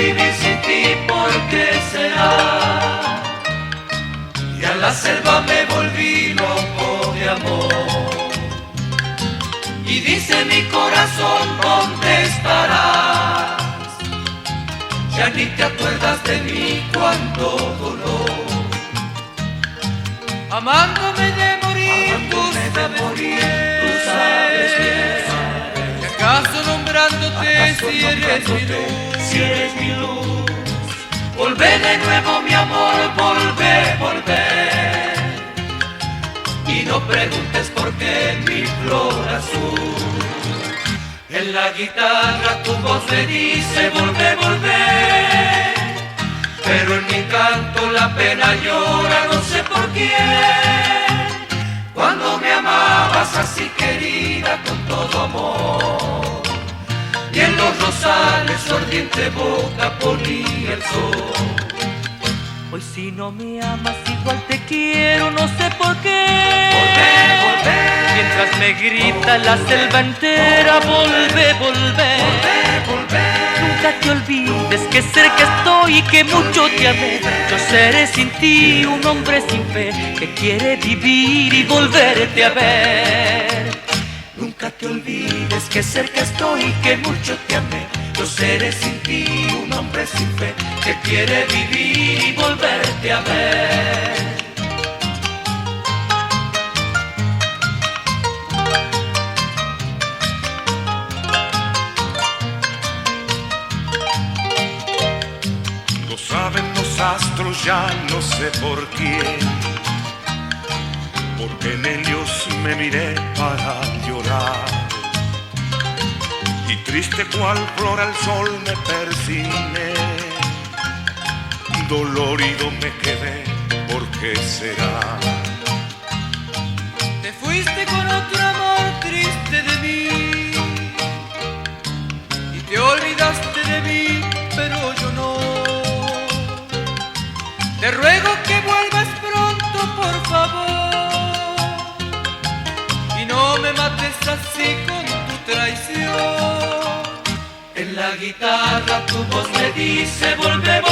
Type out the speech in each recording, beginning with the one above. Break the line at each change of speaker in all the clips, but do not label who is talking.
vivir sin ti, ¿por qué será? Y a la selva me volví loco de amor. Y dice mi corazón, ¿dónde estarás? Ya ni te acuerdas de mí, cuánto dolor.
Amándome de morir, tú sabes bien. ¿Y acaso nombrándote si eres mi luz?
Volvé de nuevo mi amor, volvé. Y no preguntes por qué mi flor azul. En la guitarra tu voz me dice volvé. Pero en mi canto la pena llora, no sé por quién. Cuando me amabas así querida con todo amor, y en los rosales su ardiente boca ponía el sol.
Hoy si no me amas igual te quiero, no sé por qué.
Volvé.
Mientras me grita la selva entera, volvé. Nunca te olvides que cerca estoy y que mucho te amé. Yo seré sin ti un hombre sin fe que quiere vivir y volverte a ver.
Nunca te olvides que cerca estoy y que mucho te amé. Yo seré sin ti un hombre sin fe que quiere vivir y volverte a ver.
Lo saben los astros, ya no sé por quién, porque en ellos me miré para llorar. Y triste cual flor al sol me persigné, dolorido me quedé, ¿por qué será?
Te fuiste con otro amor triste de mí y te olvidaste de mí, pero yo no. Te ruego que vuelvas pronto, por favor, y no me mates así con tu traición.
En la guitarra tu voz me dice volvé.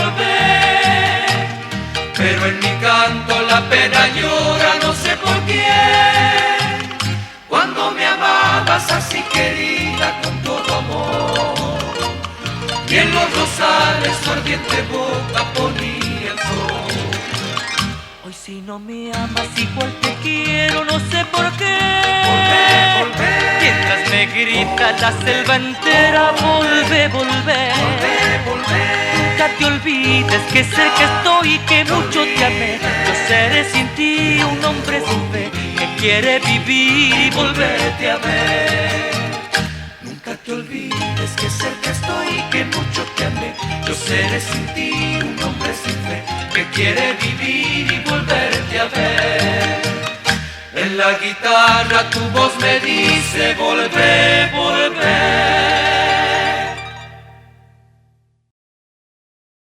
Pero en mi canto la pena llora, no sé por quién. Cuando me amabas así querida con todo amor, y en los rosales su ardiente boca ponía el sol.
Hoy si no me amas igual te quiero, no sé por qué.
Volvé.
Mientras me grita la selva entera, volvé. Nunca te olvides que cerca estoy y que mucho te amé. Yo seré sin ti un hombre sin fe que quiere vivir y volverte a ver.
Nunca te olvides que cerca estoy y que mucho te amé. Yo seré sin ti un hombre sin fe que quiere vivir y volverte a ver. En la guitarra tu voz me dice volvé.